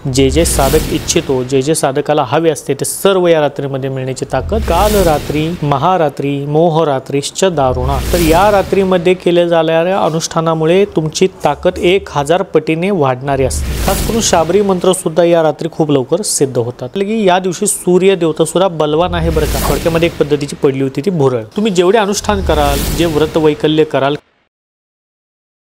जे जे साधक इच्छितो, जे जे साधकाला हवे असते ते सर्व या रात्रीमध्ये मिळण्याची ताकद. काल रात्री महारात्री मोहरात्रीश्च दारुणा. तर या रात्रीमध्ये केले जाणाऱ्या अनुष्ठानामुळे तुमची ताकद 1000 पटीने वाढणारी असते. खास करून शाबरी मंत्र सुद्धा या रात्री खूप लवकर सिद्ध होतात. या दिवशी सूर्य देवता सुद्धा बलवान आहे बरं का. थोडक्यामध्ये एक पद्धतीची पडली होती ती भुरळ. तुम्ही जेवढे अनुष्ठान कराल, जे व्रत वैकल्य कराल.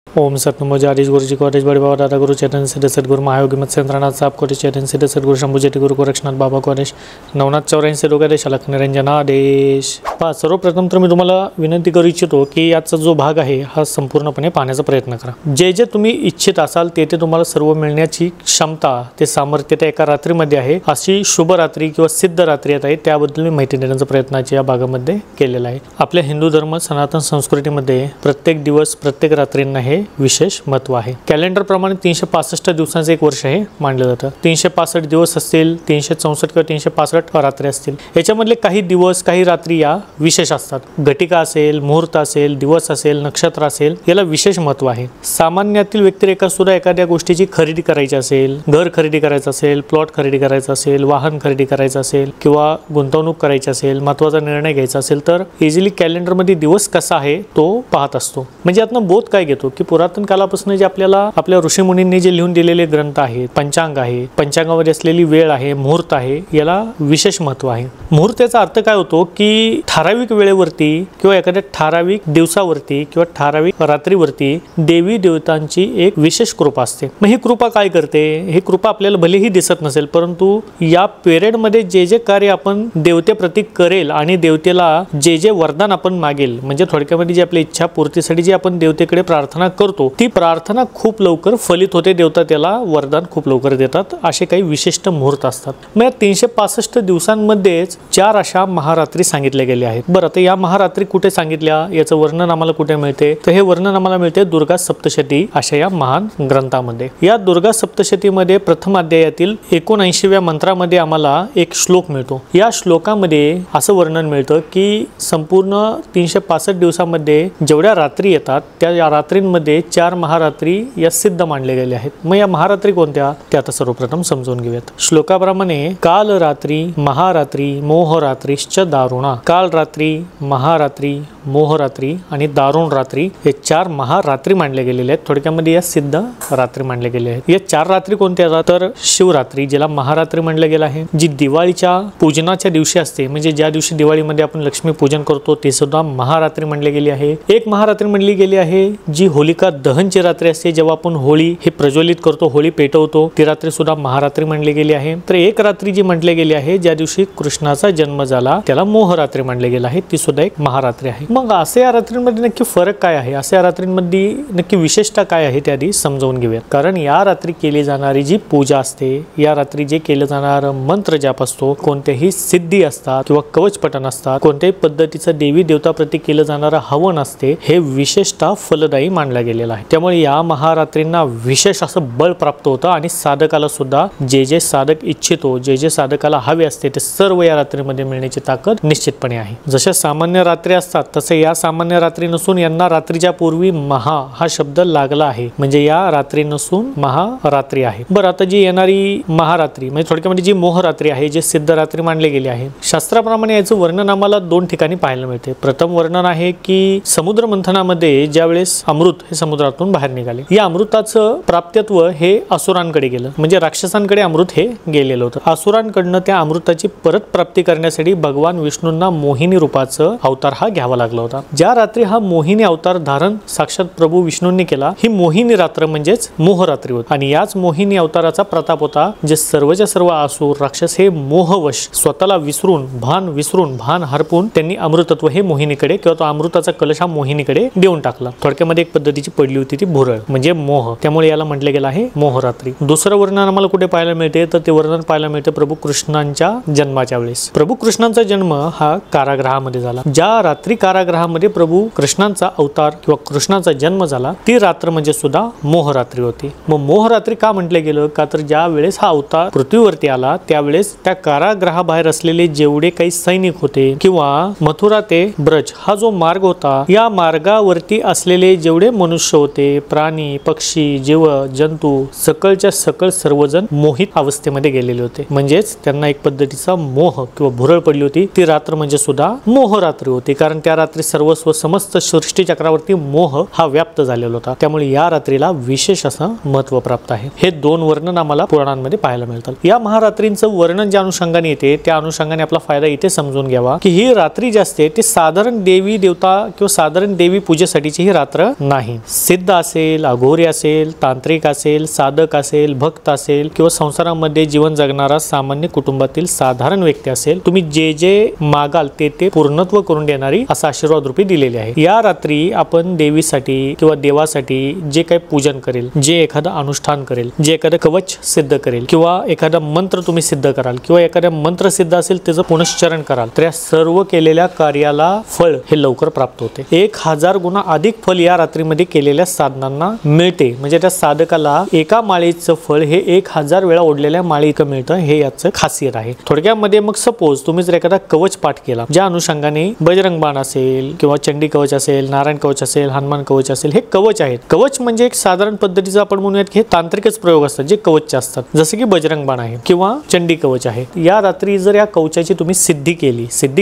ओम सतनमो जारीश गुरुजी कॉलेज बड़े बाबा दादा गुरु चैतन्य सिद्ध सद्गुरु महायोगी मत्स्येंद्रनाथ साहब कॉलेज चैतन्य सिद्ध सद्गुरु शंभू जेटी गुरु गोरक्षनाथ बाबा कॉलेज नवनाथ 84 लोकादेश अलख निरंजनादेश. सर्वप्रथम तर मी तुम्हाला विनंती करू इच्छितो की याचा जो भाग आहे हा संपूर्णपणे पाहण्याचा प्रयत्न करा. जे जे तुम्ही इच्छित असाल ते तुम्हाला सर्व मिळण्याची क्षमता, ते सामर्थ्य त्या एका रात्रीमध्ये आहे. अशी शुभ रात्री किंवा सिद्ध रात्री आहे, त्याबद्दल मी माहिती देण्याचा प्रयत्नाची या भागामध्ये केलेला आहे. आपल्या हिंदू धर्म सनातन संस्कृतीमध्ये प्रत्येक दिवस प्रत्येक रात्रींना हे विशेष महत्व आहे. कॅलेंडर प्रमाणे 365 दिवसांचे एक वर्ष हे मानले जातं. 365 दिवस असतील, 364 किंवा 365 रात्री असतील. याच्यामधले काही दिवस काही रात्री या विशेष असतात. घटिका असेल, मुहूर्त असेल, दिवस असेल, नक्षत्र असेल, याला विशेष महत्व आहे. सामान्यातील व्यक्तिरेखा सुद्धा एखाद्या गोष्टीची खरेदी करायची असेल, घर खरेदी करायचं असेल, प्लॉट खरेदी करायचा असेल, वाहन खरेदी करायचं असेल किंवा गुंतवणूक करायची असेल, महत्वाचा निर्णय घ्यायचा असेल तर इझिली कॅलेंडरमध्ये दिवस कसा आहे तो पाहत असतो. म्हणजे यातनं बोध काय घेतो की पुरातन कालापासून जे आपल्याला आपल्या ऋषीमुनींनी जे लिहून दिलेले ग्रंथ आहेत, पंचांग आहे, पंचांगामध्ये असलेली वेळ आहे, मुहूर्त आहे, याला विशेष महत्व आहे. मुहूर्ताचा अर्थ काय होतो की ठराविक वेळेवरती किंवा एखाद्या ठराविक दिवसावरती किंवा ठराविक रात्रीवरती देवी देवतांची एक विशेष कृपा असते. मग ही कृपा काय करते? ही कृपा आपल्याला भलेही दिसत नसेल, परंतु या पिरियडमध्ये जे जे कार्य आपण देवतेप्रती करेल आणि देवतेला जे जे वरदान आपण मागेल, म्हणजे थोडक्यामध्ये जी आपली इच्छा पूर्तीसाठी जी आपण देवतेकडे प्रार्थना करतो ती प्रार्थना खूप लवकर फलित होते. देवता त्याला वरदान खूप लवकर देतात. असे काही विशिष्ट मुहूर्त असतात. मग या 365 दिवसांमध्येच 4 अशा महारात्री सांगितल्या गेल्या आहेत. बरं, तर या महारात्री कुठे सांगितल्या, याचं वर्णन आम्हाला कुठे मिळते? तर हे वर्णन आम्हाला मिळते दुर्गा सप्तशती अशा या महान ग्रंथामध्ये. या दुर्गा सप्तशतीमध्ये प्रथम अध्यायातील 79व्या मंत्रामध्ये आम्हाला एक श्लोक मिळतो. या श्लोकामध्ये असं वर्णन मिळतं की संपूर्ण 365 दिवसामध्ये जेवढ्या रात्री येतात त्या या रात्रींमध्ये 4 महारात्री या सिद्ध मानले गेले आहेत. मग या महारात्री कोणत्या ते आता सर्वप्रथम समजून घेऊयात. श्लोकाप्रमाणे काल रात्री महारात्री मोहरात्रीश्च दारुणा. काल रात्री, महारात्री, मोहरात्री आणि दारुण रात्री हे 4 महारात्री मानले गेलेले आहेत. थोडक्यामध्ये या सिद्ध रात्री मानले गेले आहेत. या 4 रात्री कोणत्या? तर शिवरात्री, ज्याला महारात्री म्हणलं गेलं आहे, जी दिवाळीच्या पूजनाच्या दिवशी असते, म्हणजे ज्या दिवशी दिवाळीमध्ये आपण लक्ष्मी पूजन करतो ते सुद्धा महारात्री म्हणले गेली आहे. एक महारात्री म्हणली गेली आहे जी होलिका दहनची रात्री असते, जेव्हा आपण होळी हे प्रज्वलित करतो, होळी पेटवतो, ती रात्री सुद्धा महारात्री म्हणली गेली आहे. तर एक रात्री जी म्हटली गेली आहे ज्या दिवशी कृष्णाचा जन्म झाला त्याला मोहरात्री म्हणले गेलं आहे, ती सुद्धा एक महारात्री आहे. मग असे या रात्रींमध्ये नक्की फरक काय आहे, असे या रात्रींमध्ये नक्की विशेषता काय आहे ते आधी समजावून घेऊयात. कारण या रात्री केली जाणारी जी पूजा असते, या रात्री जे केलं जाणार मंत्र जाप असतो, कोणत्याही सिद्धी असतात किंवा कवच पठण असतात, कोणत्याही पद्धतीचं देवी देवता प्रती केलं जाणारं हवन असते, हे विशेषतः फलदायी मानला गेलेला आहे. त्यामुळे या महारात्रींना विशेष असं बळ प्राप्त होतं आणि साधकाला सुद्धा जे जे साधक इच्छितो, जे जे साधकाला हवे असते ते सर्व या रात्रीमध्ये मिळण्याची ताकद निश्चितपणे आहे. जशा सामान्य रात्री असतात तसे या सामान्य रात्री नसून यांना रात्रीच्या पूर्वी महा हा शब्द लागला आहे, म्हणजे या रात्री नसून महारात्री आहे. बरं, आता जी येणारी महारात्री म्हणजे थोडक्यामध्ये जी मोहरात्री आहे, जे सिद्ध रात्री मानले गेले आहे, शास्त्राप्रमाणे याचं वर्णन आम्हाला 2 ठिकाणी पाहायला मिळते. प्रथम वर्णन आहे की समुद्र मंथनामध्ये ज्या वेळेस अमृत हे समुद्रातून बाहेर निघाले, या अमृताचं प्राप्तत्व हे असुरांकडे गेलं, म्हणजे राक्षसांकडे अमृत हे गेलेलं होतं. असुरांकडनं त्या अमृताची परत प्राप्ती करण्यासाठी भगवान विष्णूंना मोहिनी रूपाचं अवतार हा घ्यावा लागला होता. ज्या रात्री हा मोहिनी अवतार धारण साक्षात प्रभू विष्णूंनी केला, ही मोहिनी रात्र म्हणजेच मोहरात्री होती. आणि याच मोहिनी अवताराचा प्रताप होता, जे सर्वच्या सर्व असुर राक्षस हे मोहवश स्वतःला विसरून भान हरपून त्यांनी अमृतत्व हे मोहिनीकडे किंवा तो अमृताचा कलश हा मोहिनीकडे देऊन टाकला. थोडक्यामध्ये एक पद्धतीची पडली होती ती भुरळ म्हणजे मोह, त्यामुळे याला म्हटले गेलं आहे मोहरात्री. दुसरं वर्णन आम्हाला कुठे पाहायला मिळते तर ते वर्णन पाहायला मिळते प्रभू कृष्णांच्या जन्माच्या वेळेस. प्रभू कृष्णांचा जन्म हा कारागृहामध्ये झाला. ज्या रात्री कारागृहामध्ये प्रभू कृष्णांचा अवतार किंवा कृष्णाचा जन्म झाला ती रात्र म्हणजे सुद्धा मोहरात्री होती. मग मोहरात्री का म्हटले गेलं का तर ज्या वेळेस हा अवतार पृथ्वीवरती आला त्यावेळेस त्या कारागृहाबाहेर असलेले जेवढे काही सैनिक होते किंवा मथुरा ते ब्रज हा जो मार्ग होता, या मार्गावरती असलेले जेवढे मनुष्य होते, प्राणी, पक्षी, जीव जंतू सकळच्या सकळ सर्वजण मोहित अवस्थेमध्ये गेलेले होते. म्हणजेच त्यांना एक पद्धतीचा मोह किंवा भुरळ पडली होती. ती रात्र म्हणजे सुद्धा मोह रात्री होती, कारण त्या रात्री सर्वस्व समस्त सृष्टी चक्रावरती मोह हा व्याप्त झालेला होता. त्यामुळे या रात्रीला विशेष असं महत्व प्राप्त आहे. हे दोन वर्णन आम्हाला पुराणांमध्ये पाहायला मिळतात. या महारात्रींचं वर्णन ज्या अनुषंगाने येते त्या अनुषंगाने आपला फायदा इथे समजून घ्यावा की ही रात्री जी असते ती साधारण देवी देवता किंवा साधारण देवी पूजेसाठीची ही रात्र नाही. सिद्ध असेल, अघोरी असेल, तांत्रिक असेल, साधक असेल, भक्त असेल किंवा संसारामध्ये जीवन जगणारा सामान्य कुटुंबातील साधारण व्यक्ती असेल, तुम्ही जे जे मागाल ते पूर्णत्व करून देणारी असा आशीर्वाद रूपी दिलेले आहे. या रात्री आपण देवीसाठी किंवा देवासाठी जे काही पूजन करेल, जे एखादं अनुष्ठान करेल, जे एखादं कवच सिद्ध करेल किंवा एखादा मंत्र तुम्ही सिद्ध कराल किंवा एखादा मंत्र सिद्ध असेल त्याचं पुनश्चरण कराल, तर या सर्व केलेल्या कार्याला फळ हे लवकर प्राप्त होते. 1000 गुणा अधिक फळ या रात्रीमध्ये केलेल्या साधनांना मिळते. म्हणजे त्या साधकाला एका माळेचं फळ हे 1000 वेळा ओढलेल्या माळी इतकं मिळतं. हे याचं खासियत आहे. थोडक्यामध्ये मग सपोज तुम्ही जर एखादा कवच पाठ केला, ज्या अनुषंगाने बजरंग बाण असेल किंवा चंडी कवच असेल, नारायण कवच असेल, हनुमान कवच असेल, हे कवच आहेत. कवच म्हणजे एक साधारण पद्धतीचं आपण म्हणूयात की हे तांत्रिकच प्रयोग असतात जे कवचचे असतात, जसे की बजरंग बाण आहे किंवा चंडी कवच आहे. या रात्री जर या कवचाची तुम्ही सिद्धी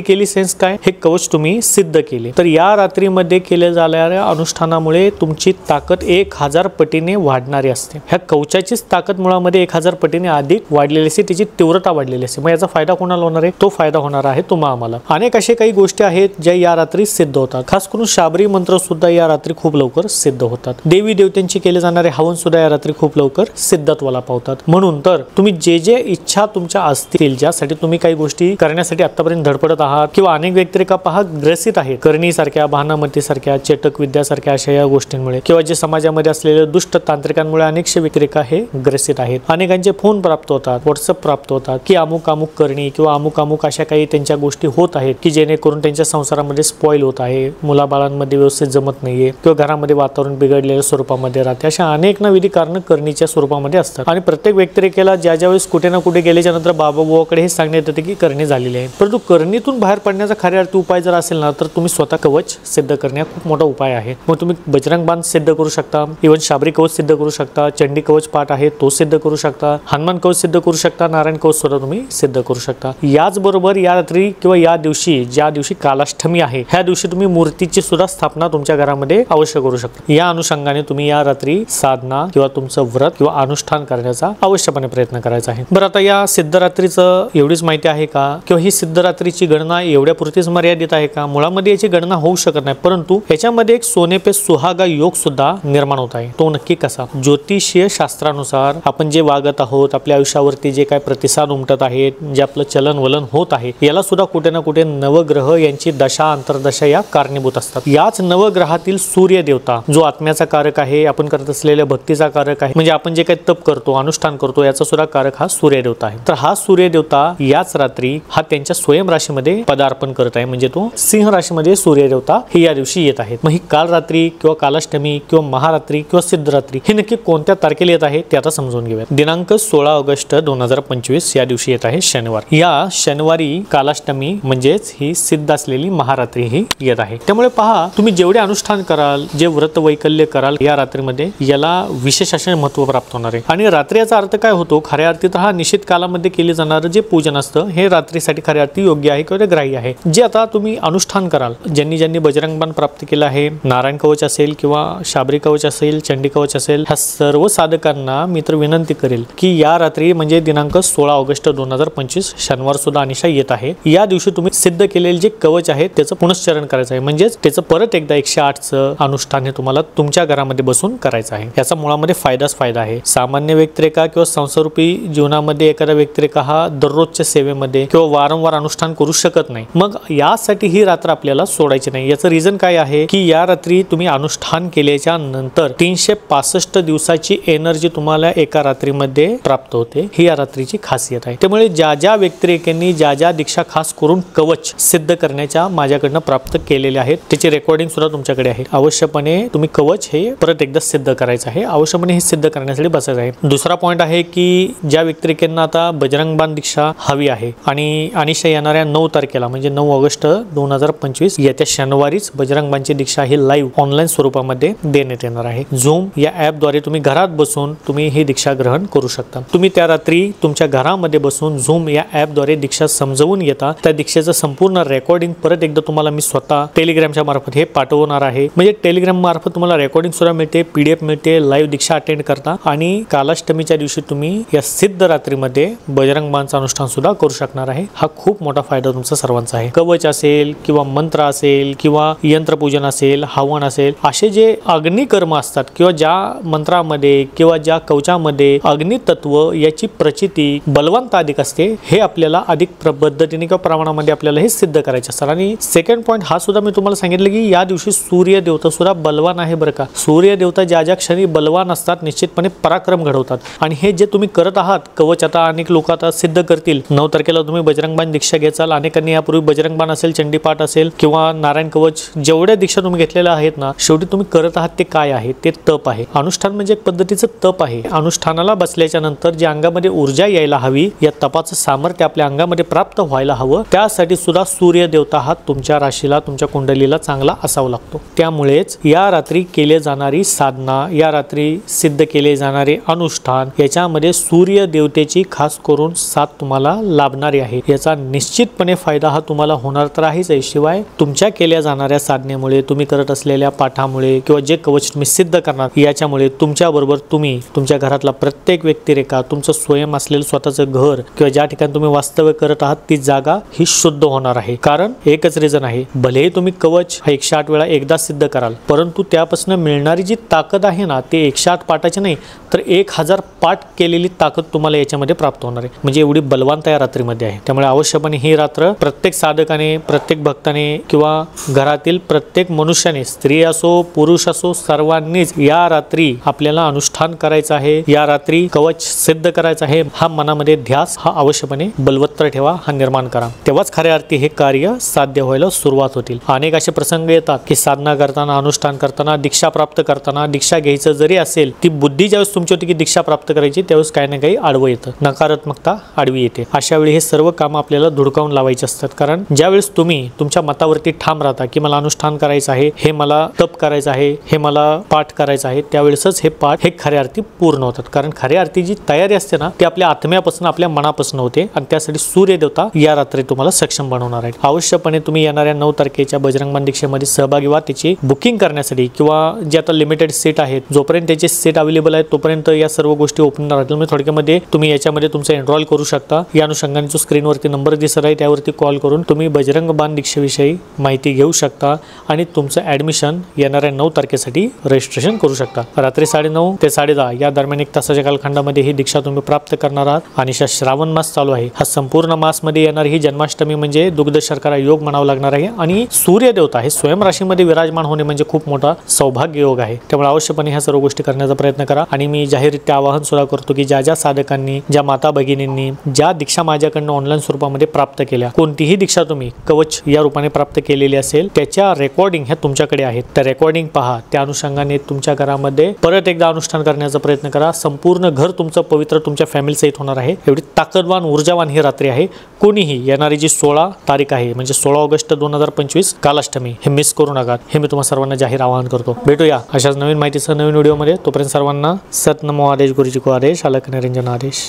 केली सेन्स काय, हे कवच तुम्ही सिद्ध केले, तर या रात्रीमध्ये केल्या जाणाऱ्या अनुष्ठानामुळे तुमची ताकद 1000 पटीने वाढणारी असते. ह्या कवचाचीच ताकद मुळामध्ये 1000 पटीने अधिक वाढलेली असते, त्याची तीव्रता वाढलेली असते. मग याचा फायदा कोणाला होणार आहे? तो फायदा होणार आहे तुम्हा आम्हाला. अनेक असे काही गोष्टी आहेत ज्या या रात्री सिद्ध होतात. खास करून शाबरी मंत्र सुद्धा या रात्री खूप लवकर सिद्ध होतात. देवी देवतांची केले जाणारे हवन सुद्धा या रात्री खूप लवकर सिद्धत्वाला पावतात. म्हणून तर तुम्ही जे जे इच्छा तुमच्या असतील, ज्यासाठी तुम्ही काही गोष्टी करण्यासाठी आतापर्यंत धडपडत आहात किंवा अनेक व्यक्तिरेखा पहा ग्रसित आहेत, करणी सारख्या, भानामती सारख्या, चेटक विद्या सारख्या अशा या गोष्टींमुळे किंवा जे समाजामध्ये असलेले दुष्ट तांत्रिकांमुळे अनेकशे व्यक्तिरेखा हे ग्रसित आहेत. अनेकांचे फोन प्राप्त होतात, व्हॉट्सअप प्राप्त होतात की अमुक अमुक करणी किंवा अमुक अमुक अशा काही त्यांच्या गोष्टी होत आहेत की जेणेकरून त्यांच्या संसारामध्ये स्पॉइल होत आहे, मुलाबाळांमध्ये व्यवस्थित जमत नाहीये किंवा घरामध्ये वातावरण बिघडलेल्या स्वरूपामध्ये राहते. अशा अनेक ना विधी कारण करणीच्या स्वरूपामध्ये असतात. आणि प्रत्येक व्यक्तिरेखेला ज्या ज्यावेळेस कुठे ना कुठे गेल्याच्या नंतर बाबा बुवाकडे हे सांगण्यात येते की करणी झालेली आहे. परंतु करणीतून बाहेर पडण्याचा खऱ्या अर्थी उपाय जर असेल ना, तर तुम्ही स्वतः कवच सिद्ध करणे खूप मोठा उपाय आहे. मग तुम्ही बजरंग बाण सिद्ध करू शकता, इव्हन शाबरी कवच सिद्ध करू शकता, चंडी कवच पाठ आहे तो सिद्ध करू शकता, हनुमान कवच सिद्ध करू शकता, नारायण कवच सुद्धा तुम्ही सिद्ध करू शकता. याचबरोबर या रात्री किंवा या दिवशी ज्या दिवशी कालाष्टमी आहे, ह्या दिवशी तुम्ही मूर्तीची सुद्धा स्थापना तुमच्या घरामध्ये अवश्य करू शकता. या अनुषंगाने तुम्ही या रात्री साधना किंवा तुमचं व्रत किंवा अनुष्ठान करण्याचा अवश्यपणे प्रयत्न करायचा आहे. बरं, आता या सिद्धरात्रीचं एवढीच माहिती आहे का किंवा ही सिद्धरात्रीची गणना एवढ्या पुरतीच मर्यादित आहे का? मुळामध्ये याची गणना होऊ शकत नाही, परंतु याच्यामध्ये एक सोने पे सुहागा योग सुद्धा निर्माण होत आहे. तो नक्की कसा? ज्योतिषीय शास्त्रानुसार आपण जे वागत आहोत, आपल्या आयुष्यावरती जे काही प्रतिसाद उमटत आहेत, जे आपलं चलन वलन होत आहे, याला सुद्धा कुठे ना कुठे नवग्रह यांची दशा अंतर्दशा या कारणीभूत असतात. याच नवग्रहातील सूर्य देवता जो आत्म्याचा कारक आहे, आपण करत असलेल्या भक्तीचा कारक आहे, म्हणजे आपण जे काही तप करतो, अनुष्ठान करतो, याचा सुद्धा कारक हा सूर्य देवता आहे. तर हा सूर्य देवता याच रात्री हा त्यांच्या स्वयं राशीमध्ये पदार्पण करत आहे. म्हणजे तो सिंह राशीमध्ये सूर्य देवता हे या दिवशी येत आहेत. मग ही काल रात्री किंवा कालाष्टमी किंवा महारात्री किंवा सिद्धरात्री हे नक्की कोणत्या तारखेला येत आहे ते आता समजून घेऊया. दिनांक 16 ऑगस्ट 2025 या दिवशी येत आहे शनिवार. या शनिवारी कालाष्टमी म्हणजेच ही सिद्ध असलेली महारात्री ही येत आहे. त्यामुळे पहा, तुम्ही जेवढे अनुष्ठान कराल, जे व्रत वैकल्य कराल या रात्रीमध्ये, याला विशेष असे महत्व प्राप्त होणार आहे. आणि रात्री याचा अर्थ काय होतो? खऱ्या अर्थी तर हा निश्चित कालामध्ये केले जाणारं जे पूजन असतं हे रात्रीसाठी खऱ्या अर्थी योग्य आहे किंवा ग्राह्य आहे. जे आता तुम्ही अनुष्ठान कराल, ज्यांनी बजरंग बाण प्राप्त केलं आहे, नारायण कवच असेल किंवा शाबरी कवच असेल, चंडी कवच असेल, ह्या सर्व साधकांना मी तर विनंती करेल की या रात्री म्हणजे दिनांक 16 ऑगस्ट 2025 शनिवार सुद्धा अनिशा येत आहे. या दिवशी तुम्ही सिद्ध केलेले जे कवच आहे त्याचं पुनश्चरण करायचं आहे. म्हणजेच त्याचं परत एकदा 108चं अनुष्ठान हे तुम्हाला तुमच्या घरामध्ये बसून करायचं आहे. याचा मुळामध्ये फायदाच फायदा आहे. सामान्य व्यक्तिरेखा किंवा संसारूपी जीवनामध्ये एखादा व्यक्तिरेखा हा दररोजच्या सेवेमध्ये किंवा वारंवार अनुष्ठान करू शकत नाही. मग यासाठी ही रात्र आपल्याला सोडायची नाही. याचं रिझन काय आहे की या रात्री तुम्ही अनुष्ठान केल्याच्या नंतर 365 दिवसाची एनर्जी तुम्हाला एका रात्रीमध्ये प्राप्त होते. ही या रात्रीची खासियत आहे. त्यामुळे ज्या ज्या व्यक्तिरेखांनी ज्या ज्या दीक्षा खास करून कवच सिद्ध करण्याच्या माझ्याकडनं प्राप्त केलेले आहेत, त्याची रेकॉर्डिंग सुद्धा तुमच्याकडे आहे. अवश्यपणे तुम्ही कवच हे परत एकदा सिद्ध करायचं आहे. अवश्यपणे हे सिद्ध करण्यासाठी बसायचं आहे. दुसरा पॉइंट आहे की ज्या व्यक्तिरेखांना आता बजरंग बाण दीक्षा हवी आहे आणि अनिशा येणाऱ्या 9 तारखेला म्हणजे 9 ऑगस्ट 2025 येत्या शनिवारीच बजरंग बाणची दीक्षा ही लाईव्ह ऑनलाईन स्वरूपात स्वरूपामध्ये देण्यात येणार आहे। झूम या ॲपद्वारे तुम्ही घरात बसून तुम्ही ही दीक्षा ग्रहण करू शकता। तुम्ही त्या रात्री तुमच्या घरामध्ये बसून झूम या ॲपद्वारे दीक्षा समजवून घेता। त्या दीक्षेचं संपूर्ण रेकॉर्डिंग परत एकदा तुम्हाला मी स्वतः टेलिग्रामच्या मार्फत हे पाठवणार आहे। म्हणजे टेलिग्राम मार्फत तुम्हाला रेकॉर्डिंग सुद्धा मिळते, PDF मिळते, लाईव्ह दीक्षा अटेंड करता आणि कालाष्टमीच्या दिवशी तुम्ही या सिद्ध रात्रीमध्ये बजरंग बाणचं अनुष्ठान सुद्धा करू शकणार आहे। हा खूप मोठा फायदा तुमचा सर्वांचा आहे। कवच असेल किंवा मंत्र असेल किंवा यंत्रपूजन असेल, हवन असेल, असे जे अग्निकर्म असतात किंवा ज्या मंत्रामध्ये किंवा ज्या कवचामध्ये अग्नितत्व याची प्रचिती बलवंत अधिक असते, हे आपल्याला अधिक पद्धतीने किंवा प्रमाणामध्ये आपल्याला हे सिद्ध करायचे असतात। आणि सेकंड पॉईंट हा सुद्धा मी तुम्हाला सांगितलं की या दिवशी सूर्य देवता सुद्धा बलवान आहे बरं का। सूर्य देवता ज्या ज्या क्षणी बलवान असतात निश्चितपणे पराक्रम घडवतात। आणि हे जे तुम्ही करत आहात कवच, आता अनेक लोक आता सिद्ध करतील। 9 तारखेला तुम्ही बजरंगबाण दीक्षा घ्याल। अनेकांनी यापूर्वी बजरंगबाण असेल, चंडीपाठ असेल किंवा नारायण कवच, जेवढ्या दीक्षा तुम्ही घेतलेल्या आहेत ना, शेवटी तुम्ही करत आहात ते काय आहे? ते तप आहे। अनुष्ठान म्हणजे एक पद्धतीचं तप आहे। अनुष्ठानाला बसल्याच्या नंतर जे अंगामध्ये ऊर्जा यायला हवी, या तपाचं सामर्थ्य आपल्या अंगामध्ये प्राप्त व्हायला हवं, त्यासाठी सुद्धा सूर्य देवता हा तुमच्या राशीला, तुमच्या कुंडलीला चांगला असावा लागतो। त्यामुळेच या रात्री केले जाणारी साधना, या रात्री सिद्ध केले जाणारे अनुष्ठान, याच्यामध्ये सूर्य देवतेची खास करून साथ तुम्हाला लाभणारी आहे। याचा निश्चितपणे फायदा हा तुम्हाला होणार तर आहेच आहे, शिवाय तुमच्या केल्या जाणाऱ्या साधनेमुळे, तुम्ही करत असलेल्या पाठामुळे किंवा जे कवच तुम्ही सिद्ध करणार याच्यामुळे तुमच्या बरोबर तुम्ही, तुमच्या घरातला प्रत्येक व्यक्तिरेखा, तुमचं स्वयं असलेलं स्वतःचं घर किंवा ज्या ठिकाणी तुम्ही वास्तव्य करत आहात ती जागा ही शुद्ध होणार आहे। कारण एकच रिझन आहे, भलेही तुम्ही कवच हा 108 वेळा एकदा सिद्ध कराल, परंतु त्यापासून मिळणारी जी ताकद आहे ना, ते 108 पाठाची नाही तर 1000 पाठ केलेली ताकद तुम्हाला याच्यामध्ये प्राप्त होणार आहे। म्हणजे एवढी बलवंत या रात्रीमध्ये आहे। त्यामुळे अवश्यपणे ही रात्र प्रत्येक साधकाने, प्रत्येक भक्ताने किंवा घरातील प्रत्येक मनुष्याने, स्त्री असो पुरुष असो, सर्वांनीच या रात्री आपल्याला अनुष्ठान करायचं आहे, या रात्री कवच सिद्ध करायचं आहे। हा मनामध्ये ध्यास हा अवश्यपणे बलवत्तर ठेवा, हा निर्माण करा। तेव्हाच खऱ्या अर्थी हे कार्य साध्य व्हायला सुरुवात होतील। अनेक असे प्रसंग येतात की साधना करताना, अनुष्ठान करताना, दीक्षा प्राप्त करताना, दीक्षा घ्यायचं जरी असेल, ती बुद्धी ज्यावेळेस तुमची होती की दीक्षा प्राप्त करायची, त्यावेळेस काही ना काही आडवं येतं, नकारात्मकता आडवी येते। अशा वेळी हे सर्व काम आपल्याला धुडकावून लावायचे असतात। कारण ज्यावेळेस तुम्ही तुमच्या मतावरती ठाम राहता की मला अनुष्ठान करायचं आहे, हे मला तप करायचं आहे, हे मला पाठ करायचं आहे, त्यावेळेसच हे पाठ हे खऱ्या अर्थी पूर्ण होतात। कारण खऱ्या अर्थी जी तयारी असते ना, ती आपल्या आत्म्यापासून, आपल्या मनापासून होते आणि त्यासाठी सूर्य देवता या रात्री तुम्हाला सक्षम बनवणार आहे। अवश्यपणे तुम्ही येणाऱ्या 9 तारखेच्या बजरंगबाण दीक्षेमध्ये सहभागी व्हा। त्याची बुकिंग करण्यासाठी किंवा जे आता लिमिटेड सीट आहेत, जोपर्यंत त्याचे सीट अवेलेबल आहेत तोपर्यंत या सर्व गोष्टी ओपन राहतील। म्हणजे थोडक्यामध्ये तुम्ही याच्यामध्ये तुमचं एनरोल करू शकता। या अनुषंगाने जो स्क्रीनवरती नंबर दिसत आहे त्यावरती कॉल करून तुम्ही बजरंगबाण दीक्षेविषयी माहिती घेऊ शकता आणि तुमचं ॲडमिशन येणाऱ्या 9 तारखेसाठी रजिस्ट्रेशन करू शकता। रात्री 9:30 ते 10:30 या दरम्यान 1 तासाच्या कालखंडामध्ये ही दीक्षा तुम्ही प्राप्त करणार आहात। आणि श्रावण मास चालू आहे, हा संपूर्ण मासमध्ये येणार ही जन्माष्टमी म्हणजे दुग्ध शर्करा योग म्हणावा लागणार आहे। आणि सूर्य देवता हे स्वयं राशीमध्ये विराजमान होणे म्हणजे खूप मोठा सौभाग्य योग आहे। त्यामुळे अवश्यपणे ह्या सर्व गोष्टी करण्याचा प्रयत्न करा। आणि मी जाहीररित्या आवाहन सुद्धा करतो की ज्या ज्या साधकांनी, ज्या माता भगिनींनी ज्या दीक्षा माझ्याकडनं ऑनलाईन स्वरूपामध्ये प्राप्त केल्या, कोणतीही दीक्षा तुम्ही कवच या रूपाने प्राप्त केलेली असेल, त्याच्या रेकॉर्डिंग ह्या तुमच्याकडे आहेत, त्या रेकॉर्डिंग पहा। त्या अनुषंगाने तुमच्या घरामध्ये परत एकदा अनुष्ठान करण्याचा प्रयत्न करा। संपूर्ण घर तुमचं पवित्र तुमच्या फॅमिली सहित होणार आहे। एवढी ताकदवान, ऊर्जावान ही रात्री आहे। कोणीही येणारी जी 16 तारीख आहे म्हणजे 16 ऑगस्ट 2025 कालाष्टमी, हे मिस करू नका, हे मी तुम्हाला सर्वांना जाहीर आवाहन करतो। भेटूया अशाच नवीन माहितीसह नवीन व्हिडिओमध्ये। तोपर्यंत सर्वांना सत नमो आदेश, गुरुजी को आदेश, अलख निरंजन आदेश।